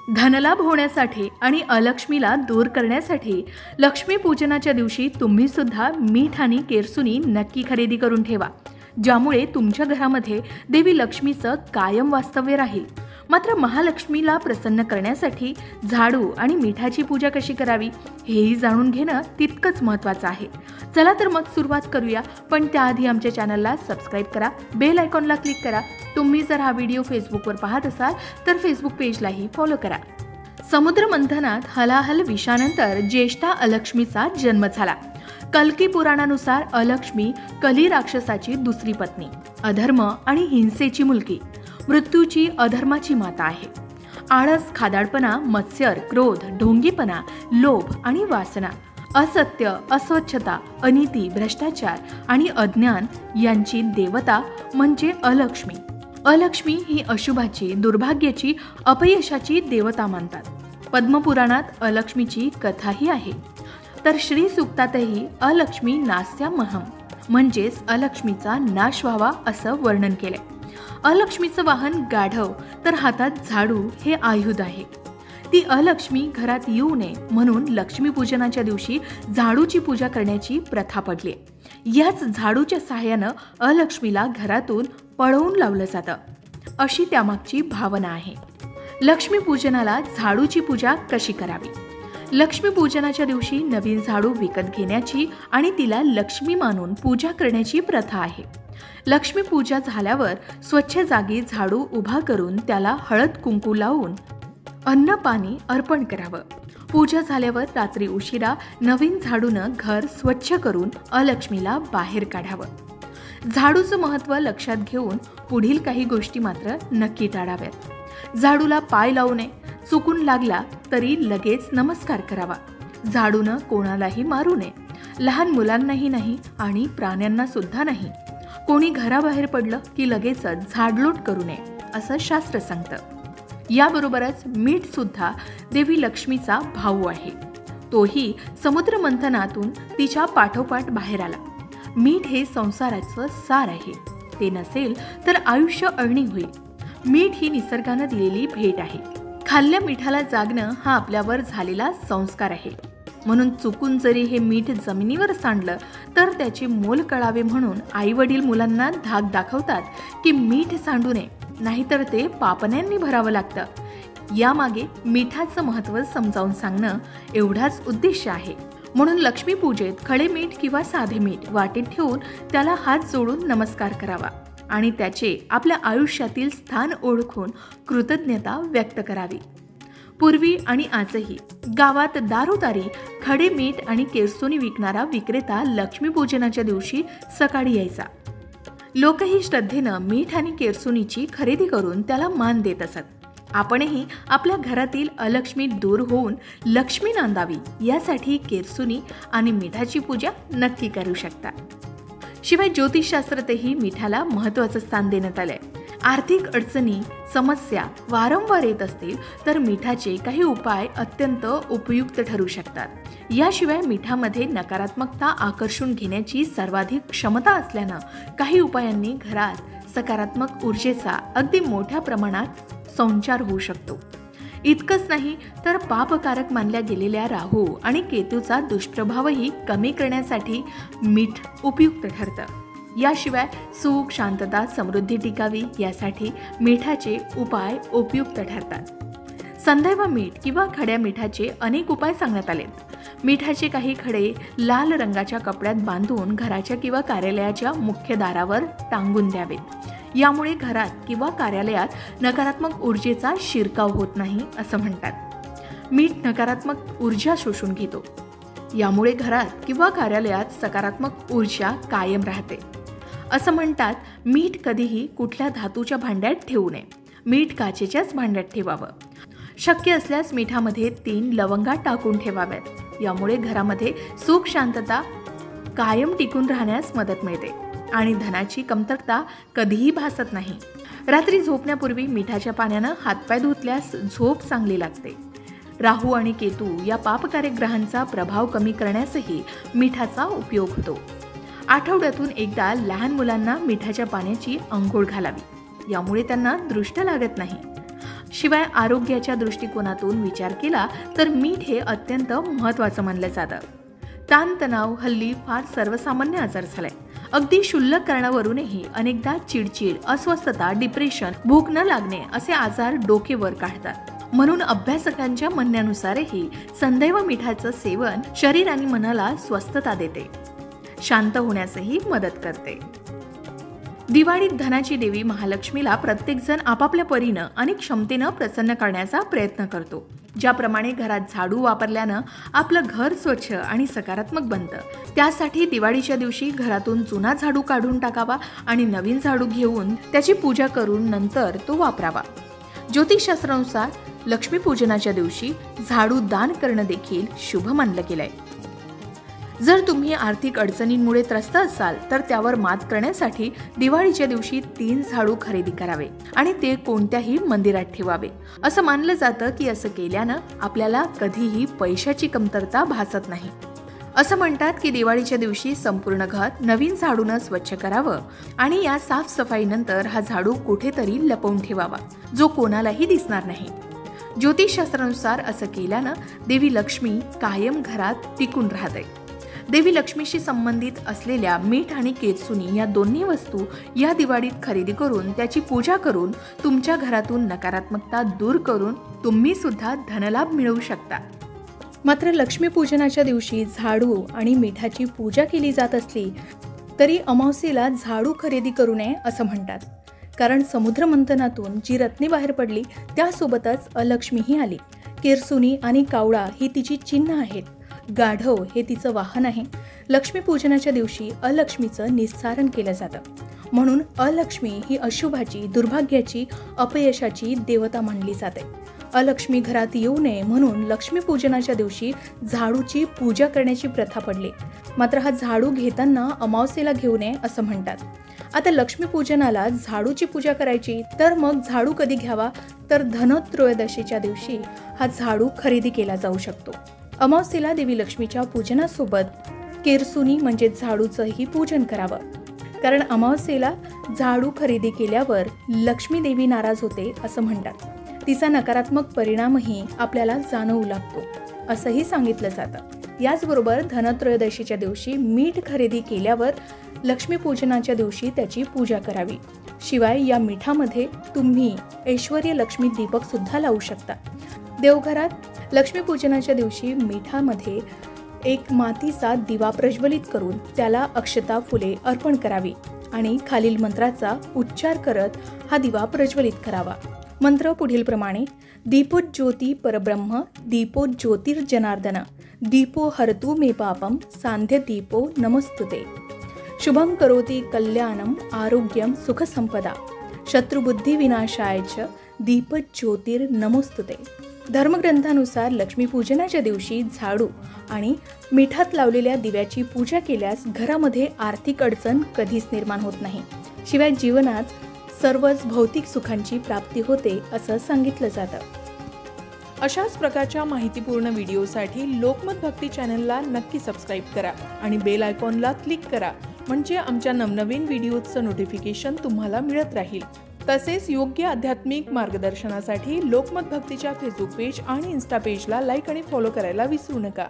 धनलाभ होण्यासाठी आणि अलक्ष्मीला दूर करण्यासाठी लक्ष्मी पूजनाच्या दिवशी तुम्ही सुद्धा मीठ आणि केरसुणी नक्की खरेदी करून ठेवा, ज्यामुळे तुमच्या घरामध्ये देवी लक्ष्मीचं कायम वास्तव्य राहील। मात्र महालक्ष्मीला प्रसन्न करण्यासाठी झाडू आणि मिठाची पूजा कशी करावी हेही जाणून घेणं तितकंच महत्त्वाचं आहे। चला तर मग सुरुवात करूया, पण त्याआधी आमच्या चॅनलला सबस्क्राइब करा, बेल आयकॉनला क्लिक करा। तुम्ही जर हा व्हिडिओ फेसबुकवर पाहत असाल तर फेसबुक पेजलाही फॉलो करा। समुद्र मंथनात हलाहल विषानंतर ज्येष्ठा अलक्ष्मीचा जन्म झाला। कल्की पुराणानुसार अलक्ष्मी कली राक्षसाची दुसरी पत्नी, अधर्म आणि हिंसेची मुलगी, मृत्यूची अधर्माची माता आहे। आळस, खादाडपणा, मत्सर, क्रोध, ढोंगीपणा, लोभ आणि वासना, असत्य, अस्वच्छता, अनिती, भ्रष्टाचार आणि अज्ञान यांची देवता म्हणजे अलक्ष्मी। अलक्ष्मी ही अशुभाची, दुर्भाग्याची, अपयशाची देवता मानतात। पद्मपुराणात अलक्ष्मीची कथाही आहे। तर श्री सूक्तातही अलक्ष्मी नास्यामहम म्हणजेच अलक्ष्मीचा नाश व्हावा असं वर्णन केलंय। अलक्ष्मीचं वाहन गाढव तर हातात झाडू हे आयुध आहे। ती अलक्ष्मी घरात येऊ नये म्हणून लक्ष्मी पूजनाच्या दिवशी झाडूची पूजा करण्याची प्रथा पडली। याच झाडूच्या सहाय्यानं अलक्ष्मीला घरातून पळवून लावलं जातं, अशी त्यामागची भावना आहे। लक्ष्मी पूजनाला झाडूची पूजा कशी करावी? लक्ष्मी पूजनाच्या दिवशी नवीन झाडू विकत घेण्याची आणि तिला लक्ष्मी मानून पूजा करण्याची प्रथा आहे। लक्ष्मी पूजा झाल्यावर स्वच्छ जागी झाडू उभा करून त्याला हळद कुंकू लावून अन्न पाणी अर्पण करावं। पूजा झाल्यावर रात्री उशिरा नवीन झाडूनं घर स्वच्छ करून अलक्ष्मीला बाहेर काढावं। झाडूचं महत्त्व लक्षात घेऊन पुढील काही गोष्टी मात्र नक्की टाळाव्यात। झाडूला पाय लावू नये, चुकून लागला तरी लगेच नमस्कार करावा। झाडूनं कोणालाही मारू नये, लहान मुलांनाही नाही आणि प्राण्यांना सुद्धा नाही। कोणी घराबाहेर पडलं की लगेचच झाडलोट करू नये असं शास्त्र सांगतं। याबरोबरच मीठ सुद्धा देवी लक्ष्मीचा भाऊ आहे। तोही समुद्र मंथनातून तिच्या पाठोपाठ बाहेर आला। मीठ हे संसाराचं सार आहे, ते नसेल तर आयुष्य अळणी होईल। मीठ ही निसर्गानं दिलेली भेट आहे। खाल्ल्या मिठाला जागणं हा आपल्यावर झालेला संस्कार आहे, म्हणून चुकून जरी हे मीठ जमिनीवर सांडलं तर त्याचे मोल कळावे म्हणून आई वडील मुलांना धाक दाखवतात की मीठ सांडू नये, नाहीतर ते पापण्यांनी भरावं लागतं। यामागे मिठाचं महत्त्व समजावून सांगणं एवढाच उद्देश आहे। म्हणून लक्ष्मी पूजेत खडे मीठ किंवा साधे मीठ वाटेत ठेवून त्याला हात जोडून नमस्कार करावा आणि त्याचे आपल्या आयुष्यातील स्थान ओळखून कृतज्ञता व्यक्त करावी। पूर्वी आणि आजही गावात दारोदारी खडे मीठ आणि केरसुणी विकणारा विक्रेता लक्ष्मी पूजनाच्या दिवशी सकाळी यायचा। लोकही श्रद्धेनं मीठ आणि केरसुणीची खरेदी करून त्याला मान देत असत। आपणही आपल्या घरातील अलक्ष्मी दूर होऊन लक्ष्मी नांदावी यासाठी केरसुणी आणि मिठाची पूजा नक्की करू शकता। शिवाय ज्योतिषशास्त्रातही मिठाला महत्त्वाचं स्थान देण्यात आलंय। आर्थिक अडचणी, समस्या वारंवार येत असतील तर मिठाचे काही उपाय अत्यंत उपयुक्त ठरू शकतात। याशिवाय मिठामध्ये नकारात्मकता आकर्षून घेण्याची सर्वाधिक क्षमता असल्यानं काही उपायांनी घरात सकारात्मक ऊर्जेचा अगदी मोठ्या प्रमाणात संचार होऊ शकतो। इतकंच नाही तर पापकारक मानल्या गेलेल्या राहू आणि केतूचा दुष्प्रभावही कमी करण्यासाठी मीठ उपयुक्त ठरतं। याशिवाय सुख, शांतता, समृद्धी टिकावी यासाठी मिठाचे उपाय उपयुक्त ठरतात। संदैव मीठ किंवा खड्या मिठाचे अनेक उपाय सांगण्यात आलेत। मिठाचे काही खडे लाल रंगाच्या कपड्यात बांधून घराच्या किंवा कार्यालयाच्या मुख्य दारावर टांगून द्यावेत। यामुळे घरात किंवा कार्यालयात नकारात्मक ऊर्जेचा शिरकाव होत नाही असं म्हणतात। मीठ नकारात्मक ऊर्जा शोषून घेतो, यामुळे घरात किंवा कार्यालयात सकारात्मक ऊर्जा कायम राहते असं म्हणतात। मीठ कधीही कुठल्या धातूच्या भांड्यात ठेवू नये, मीठ काचेच्याच भांड्यात ठेवावं। शक्य असल्यास मिठामध्ये 3 लवंगा टाकून ठेवाव्यात। यामुळे घरामध्ये सुख, शांतता कायम टिकून राहण्यास मदत मिळते आणि धनाची कमतरता कधीही भासत नाही। रात्री झोपण्यापूर्वी मिठाच्या पाण्यानं हातपाय धुतल्यास झोप चांगली लागते। राहू आणि केतू या पापकारक ग्रहांचा प्रभाव कमी करण्यासही मिठाचा उपयोग होतो। आठवड्यातून एकदा लहान मुलांना मिठाच्या पाण्याची अंघोळ घालावी, यामुळे त्यांना दृष्ट लागत नाही। शिवाय आरोग्याच्या दृष्टिकोनातून विचार केला तर मीठ हे अत्यंत महत्त्वाचं मानलं जातं. ताणतणाव हल्ली फार सर्वसामान्य आजार झालाय. अगदी क्षुल्लक कारणावरूनही अनेकदा चिडचिड, अस्वस्थता, डिप्रेशन, भूक न लागणे असे आजार डोकेवर काढतात. म्हणून अभ्यासकांच्या म्हणण्यानुसारही संदैव मिठाचं सेवन शरीर आणि मनाला स्वस्थता देते, शांत होण्यासही मदत करते. दिवाळीत धनाची देवी महालक्ष्मीला प्रत्येकजण आपापल्या परीनं आणि क्षमतेनं प्रसन्न करण्याचा प्रयत्न करतो. ज्याप्रमाणे घरात झाडू वापरल्यानं आपलं घर स्वच्छ आणि सकारात्मक बनतं, त्यासाठी दिवाळीच्या दिवशी घरातून जुना झाडू काढून टाकावा आणि नवीन झाडू घेऊन त्याची पूजा करून नंतर तो वापरावा. ज्योतिषशास्त्रानुसार लक्ष्मीपूजनाच्या दिवशी झाडू दान करणं देखील शुभ मानलं गेलंय. जर तुम्ही आर्थिक अडचणींमुळे त्रस्त असाल तर त्यावर मात करण्यासाठी दिवाळीच्या दिवशी 3 झाडू खरेदी करावे आणि ते कोणत्याही मंदिरात ठेवावे. असं मानलं जातं की असं केल्यानं आपल्याला कधीही पैशाची कमतरता भासत नाही. असं म्हणतात की दिवाळीच्या दिवशी संपूर्ण घर नवीन झाडूनं स्वच्छ करावं आणि या साफसफाईनंतर हा झाडू कुठेतरी लपवून ठेवावा, जो कोणालाही दिसणार नाही. ज्योतिषशास्त्रानुसार असं केल्यानं देवी लक्ष्मी कायम घरात टिकून राहते. देवी लक्ष्मीशी संबंधित असलेल्या मीठ आणि केरसुणी या दोन्ही वस्तू या दिवाळीत खरेदी करून त्याची पूजा करून तुमच्या घरातून नकारात्मकता दूर करून तुम्ही सुद्धा धनलाभ मिळवू शकता. मात्र लक्ष्मीपूजनाच्या दिवशी झाडू आणि मिठाची पूजा केली जात असली तरी अमावस्येला झाडू खरेदी करू नये असं म्हणतात. कारण समुद्र मंथनातून जी रत्ने बाहेर पडली त्यासोबतच अलक्ष्मीही आली. केरसुणी आणि कावळा ही तिची चिन्ह आहेत. गाढव हे तिचं वाहन आहे. लक्ष्मीपूजनाच्या दिवशी अलक्ष्मीचं निस्सारण केलं जातं. म्हणून अलक्ष्मी ही अशुभाची, दुर्भाग्याची, अपयशाची देवता मानली जाते. अलक्ष्मी घरात येऊ नये म्हणून लक्ष्मीपूजनाच्या दिवशी झाडूची पूजा करण्याची प्रथा पडली. मात्र हा झाडू घेताना अमावस्येला घेऊ नये असं म्हणतात. आता लक्ष्मीपूजनाला झाडूची पूजा करायची तर मग झाडू कधी घ्यावा तर धनत्रयोदशीच्या दिवशी हा झाडू खरेदी केला जाऊ शकतो. अमावस्येला देवी लक्ष्मीच्या पूजनासोबत केरसुणी म्हणजे झाडूचंही पूजन करावं. कारण अमावस्येला झाडू खरेदी केल्यावर लक्ष्मी देवी नाराज होते असं म्हणतात. तिचा नकारात्मक परिणामही आपल्याला जाणवू लागतो असंही सांगितलं जातं. याचबरोबर धनत्रयोदशीच्या दिवशी मीठ खरेदी केल्यावर लक्ष्मीपूजनाच्या दिवशी त्याची पूजा करावी. शिवाय या मिठामध्ये तुम्ही ऐश्वर्य लक्ष्मी दीपक सुद्धा लावू शकता. देवघरात लक्ष्मीपूजनाच्या दिवशी मिठामध्ये एक मातीचा दिवा प्रज्वलित करून त्याला अक्षता, फुले अर्पण करावी आणि खालील मंत्राचा उच्चार करत हा दिवा प्रज्वलित करावा. मंत्र पुढील प्रमाणे: दीपोज्योती परब्रह्म, दीपो ज्योतिर्जनार्दन, दीपो हरतु मे पापम, सांध्य दीपो नमस्तुते. शुभं करोति कल्याणम, आरोग्यम सुखसंपदा, शत्रुबुद्धी विनाशाय च दीपज्योतिर्नमोस्तुते. धर्मग्रंथानुसार लक्ष्मीपूजनाच्या दिवशी झाडू आणि मिठात लावलेल्या दिव्याची पूजा केल्यास घरामध्ये आर्थिक अडचण कधीच निर्माण होत नाही. शिवाय जीवनात सर्वच भौतिक सुखांची प्राप्ती होते असं सांगितलं जातं. अशाच प्रकारच्या माहितीपूर्ण व्हिडिओसाठी लोकमत भक्ती चॅनलला नक्की सबस्क्राईब करा आणि बेल आयकॉनला क्लिक करा, म्हणजे आमच्या नवनवीन व्हिडिओचं नोटिफिकेशन तुम्हाला मिळत राहील. तसेच योग्य आध्यात्मिक मार्गदर्शनासाठी लोकमत भक्तीच्या फेसबुक पेज आणि इन्स्टा पेजला लाईक आणि फॉलो करायला विसरू नका.